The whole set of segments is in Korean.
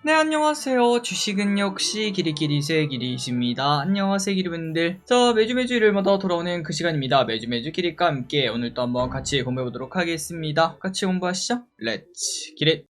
네, 안녕하세요. 주식은 역시 기리기리세 기리이십니다. 안녕하세요, 기리분들. 자, 매주 일요일마다 돌아오는 그 시간입니다. 매주 기리과 함께 오늘도 한번 같이 공부해보도록 하겠습니다. 같이 공부하시죠. 렛츠 기릿.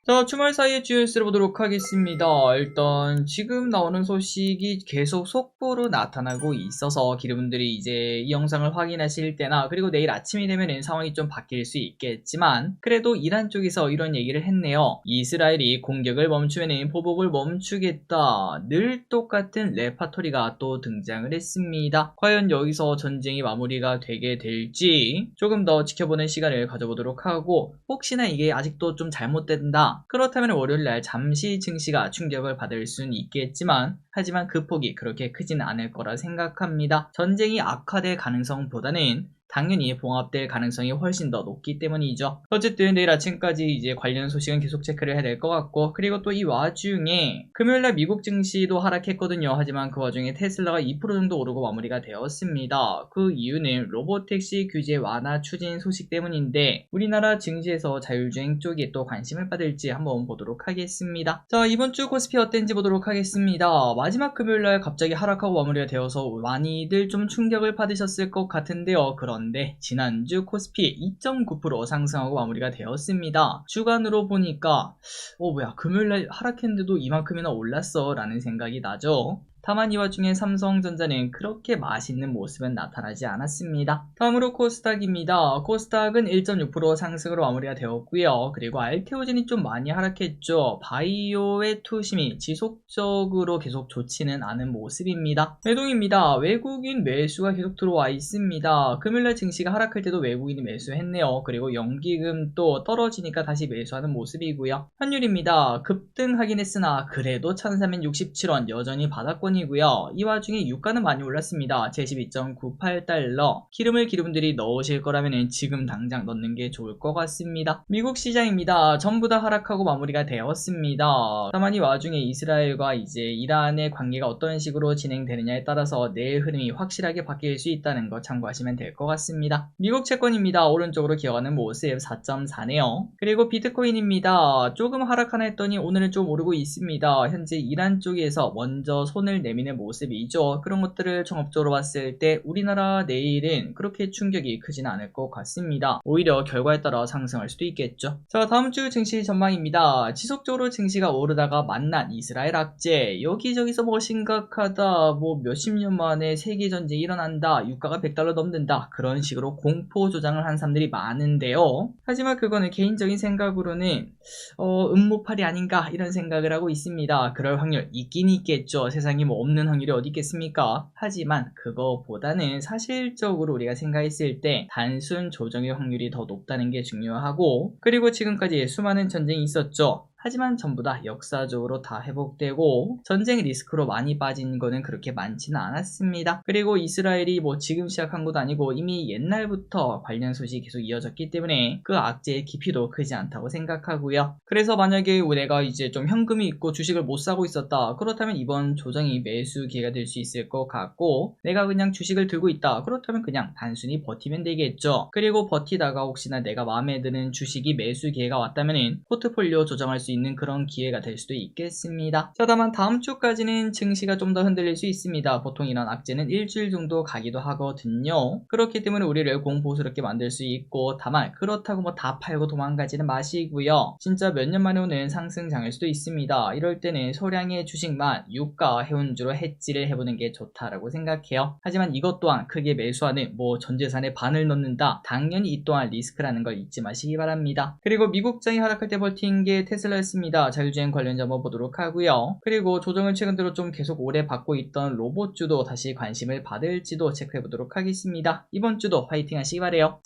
자, 주말 사이에 주요 뉴스를 보도록 하겠습니다. 일단 지금 나오는 소식이 계속 속보로 나타나고 있어서 기르분들이 이제 이 영상을 확인하실 때나 그리고 내일 아침이 되면 상황이 좀 바뀔 수 있겠지만 그래도 이란 쪽에서 이런 얘기를 했네요. 이스라엘이 공격을 멈추면 보복을 멈추겠다. 늘 똑같은 레파토리가 또 등장을 했습니다. 과연 여기서 전쟁이 마무리가 되게 될지 조금 더 지켜보는 시간을 가져보도록 하고, 혹시나 이게 아직도 좀 잘못된다, 그렇다면 월요일날 잠시 증시가 충격을 받을 수는 있겠지만 하지만 그 폭이 그렇게 크지는 않을 거라 생각합니다. 전쟁이 악화될 가능성보다는 당연히 봉합될 가능성이 훨씬 더 높기 때문이죠. 어쨌든 내일 아침까지 이제 관련 소식은 계속 체크를 해야 될 것 같고, 그리고 또 이 와중에 금요일날 미국 증시도 하락했거든요. 하지만 그 와중에 테슬라가 2% 정도 오르고 마무리가 되었습니다. 그 이유는 로보택시 규제 완화 추진 소식 때문인데 우리나라 증시에서 자율주행 쪽에 또 관심을 받을지 한번 보도록 하겠습니다. 자, 이번 주 코스피 어땠는지 보도록 하겠습니다. 마지막 금요일날 갑자기 하락하고 마무리가 되어서 많이들 좀 충격을 받으셨을 것 같은데요. 그런데 지난주 코스피 2.9% 상승하고 마무리가 되었습니다. 주간으로 보니까 뭐야, 금요일날 하락했는데도 이만큼이나 올랐어 라는 생각이 나죠. 다만 이 와중에 삼성전자는 그렇게 맛있는 모습은 나타나지 않았습니다. 다음으로 코스닥입니다. 코스닥은 1.6% 상승으로 마무리가 되었고요. 그리고 알테오젠이 좀 많이 하락했죠. 바이오의 투심이 지속적으로 계속 좋지는 않은 모습입니다. 매동입니다. 외국인 매수가 계속 들어와 있습니다. 금요일날 증시가 하락할 때도 외국인이 매수했네요. 그리고 연기금 또 떨어지니까 다시 매수하는 모습이고요. 환율입니다. 급등하긴 했으나 그래도 1367원 여전히 바닥권 이고요. 이 와중에 유가는 많이 올랐습니다. 72.98달러. 기름을 기름들이 넣으실 거라면 지금 당장 넣는 게 좋을 것 같습니다. 미국 시장입니다. 전부 다 하락하고 마무리가 되었습니다. 다만 이 와중에 이스라엘과 이제 이란의 관계가 어떤 식으로 진행되느냐에 따라서 내일 흐름이 확실하게 바뀔 수 있다는 거 참고하시면 될 것 같습니다. 미국 채권입니다. 오른쪽으로 기어가는 모습 4.4네요. 그리고 비트코인입니다. 조금 하락하나 했더니 오늘은 좀 오르고 있습니다. 현재 이란 쪽에서 먼저 손을 내미는 모습이죠. 그런 것들을 종합적으로 봤을 때 우리나라 내일은 그렇게 충격이 크지는 않을 것 같습니다. 오히려 결과에 따라 상승할 수도 있겠죠. 자, 다음 주 증시 전망입니다. 지속적으로 증시가 오르다가 만난 이스라엘 악재, 여기저기서 뭐 심각하다, 뭐 몇십 년 만에 세계 전쟁이 일어난다, 유가가 $100 넘는다, 그런 식으로 공포 조장을 한 사람들이 많은데요. 하지만 그거는 개인적인 생각으로는 음모팔이 아닌가 이런 생각을 하고 있습니다. 그럴 확률 있긴 있겠죠. 세상에 뭐 없는 확률이 어디 있겠습니까? 하지만 그거보다는 사실적으로 우리가 생각했을 때 단순 조정의 확률이 더 높다는 게 중요하고, 그리고 지금까지 수많은 전쟁이 있었죠. 하지만 전부 다 역사적으로 다 회복되고 전쟁 리스크로 많이 빠진 거는 그렇게 많지는 않았습니다. 그리고 이스라엘이 뭐 지금 시작한 것도 아니고 이미 옛날부터 관련 소식이 계속 이어졌기 때문에 그 악재의 깊이도 크지 않다고 생각하고요. 그래서 만약에 내가 이제 좀 현금이 있고 주식을 못 사고 있었다, 그렇다면 이번 조정이 매수 기회가 될 수 있을 것 같고, 내가 그냥 주식을 들고 있다, 그렇다면 그냥 단순히 버티면 되겠죠. 그리고 버티다가 혹시나 내가 마음에 드는 주식이 매수 기회가 왔다면 포트폴리오 조정할 수 있는 그런 기회가 될 수도 있겠습니다. 자, 다만 다음 주까지는 증시가 좀 더 흔들릴 수 있습니다. 보통 이런 악재는 일주일 정도 가기도 하거든요. 그렇기 때문에 우리를 공포스럽게 만들 수 있고, 다만 그렇다고 뭐 다 팔고 도망가지는 마시고요. 진짜 몇 년 만에 오는 상승장일 수도 있습니다. 이럴 때는 소량의 주식만 유가 해운주로 해지를 해보는 게 좋다라고 생각해요. 하지만 이것 또한 크게 매수하는 뭐 전재산의 반을 넣는다, 당연히 이 또한 리스크라는 걸 잊지 마시기 바랍니다. 그리고 미국장이 하락할 때 버틴 게 테슬라였습니다. 자율주행 관련자 한번 보도록 하고요. 그리고 조정을 최근 들어 좀 계속 오래 받고 있던 로봇주도 다시 관심을 받을지도 체크해 보도록 하겠습니다. 이번 주도 화이팅 하시기 바래요.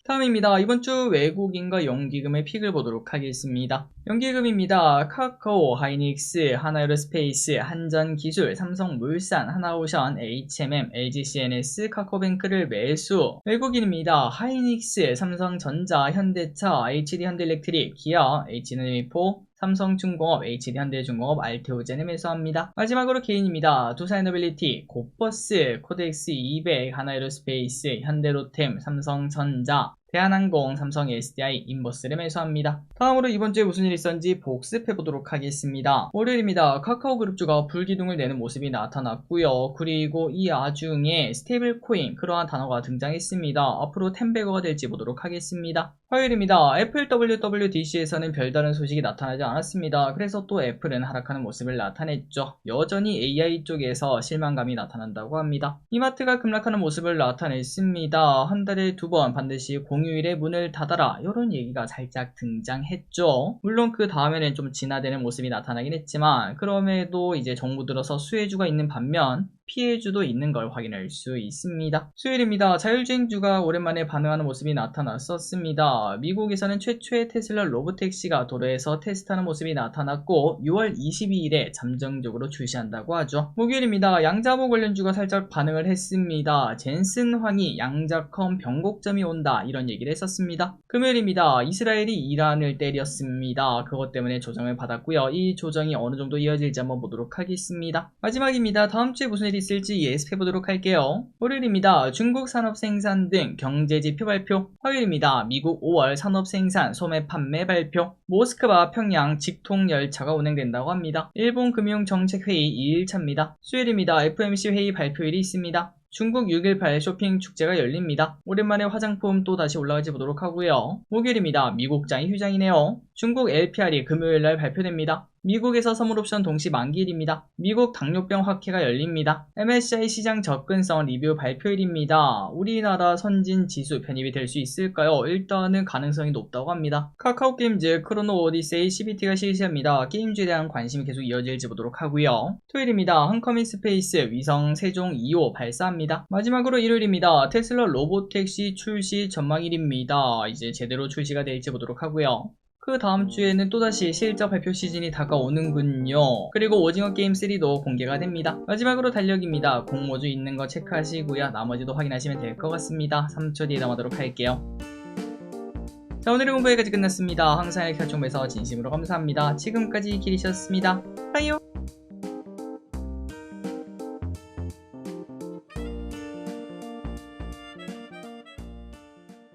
다음입니다. 이번 주 외국인과 연기금의 픽을 보도록 하겠습니다. 연기금입니다. 카카오, 하이닉스, 하나에로스페이스, 한전기술, 삼성물산, 하나오션, HMM, LGCNS, 카카오뱅크를 매수. 외국인입니다. 하이닉스, 삼성전자, 현대차, HD현대일렉트릭, 기아, HN일포, 삼성중공업, HD현대중공업, 알테오젠을 매수합니다. 마지막으로 개인입니다. 두산에너빌리티, 고버스, 코덱스200, 하나에로스페이스, 현대로템, 삼성전자, 대한항공, 삼성, SDI, 인버스를 매수합니다. 다음으로 이번 주에 무슨 일이 있었는지 복습해보도록 하겠습니다. 월요일입니다. 카카오그룹주가 불기둥을 내는 모습이 나타났고요. 그리고 이 와중에 스테이블 코인 그러한 단어가 등장했습니다. 앞으로 템베거가 될지 보도록 하겠습니다. 화요일입니다. 애플 WWDC에서는 별다른 소식이 나타나지 않았습니다. 그래서 또 애플은 하락하는 모습을 나타냈죠. 여전히 AI 쪽에서 실망감이 나타난다고 합니다. 이마트가 급락하는 모습을 나타냈습니다. 한 달에 2번 반드시 공휴일에 문을 닫아라 이런 얘기가 살짝 등장했죠. 물론 그 다음에는 좀 진화되는 모습이 나타나긴 했지만 그럼에도 이제 정부 들어서 수혜주가 있는 반면 피해주도 있는 걸 확인할 수 있습니다. 수요일입니다. 자율주행주가 오랜만에 반응하는 모습이 나타났었습니다. 미국에서는 최초의 테슬라 로보택시가 도로에서 테스트하는 모습이 나타났고 6월 22일에 잠정적으로 출시한다고 하죠. 목요일입니다. 양자모 관련주가 살짝 반응을 했습니다. 젠슨 황이 양자컴 변곡점이 온다 이런 얘기를 했었습니다. 금요일입니다. 이스라엘이 이란을 때렸습니다. 그것 때문에 조정을 받았고요. 이 조정이 어느 정도 이어질지 한번 보도록 하겠습니다. 마지막입니다. 다음 주에 무슨 일이 있을지 예습해보도록 할게요. 월요일입니다. 중국 산업 생산 등 경제지표 발표. 화요일입니다. 미국 5월 산업 생산 소매 판매 발표. 모스크바 평양 직통열차가 운행된다고 합니다. 일본 금융정책회의 2일차입니다. 수요일입니다. FOMC 회의 발표일이 있습니다. 중국 6.18 쇼핑 축제가 열립니다. 오랜만에 화장품 또 다시 올라갈지 보도록 하고요. 목요일입니다. 미국장이 휴장이네요. 중국 LPR이 금요일날 발표됩니다. 미국에서 선물옵션 동시 만기일입니다. 미국 당뇨병 학회가 열립니다. MSCI 시장 접근성 리뷰 발표일입니다. 우리나라 선진 지수 편입이 될 수 있을까요? 일단은 가능성이 높다고 합니다. 카카오게임즈 크로노 오디세이 CBT가 실시합니다. 게임즈에 대한 관심이 계속 이어질지 보도록 하고요. 토요일입니다. 한커민 스페이스 위성 세종 2호 발사합니다. 마지막으로 일요일입니다. 테슬라 로보택시 출시 전망일입니다. 이제 제대로 출시가 될지 보도록 하고요. 그 다음 주에는 또다시 실적 발표 시즌이 다가오는군요. 그리고 오징어 게임 3도 공개가 됩니다. 마지막으로 달력입니다. 공모주 있는 거 체크하시고요. 나머지도 확인하시면 될 것 같습니다. 3초 뒤에 담아도록 할게요. 자, 오늘의 공부 여기까지 끝났습니다. 항상 이렇게 활동해서 진심으로 감사합니다. 지금까지 길이셨습니다. 빠이요.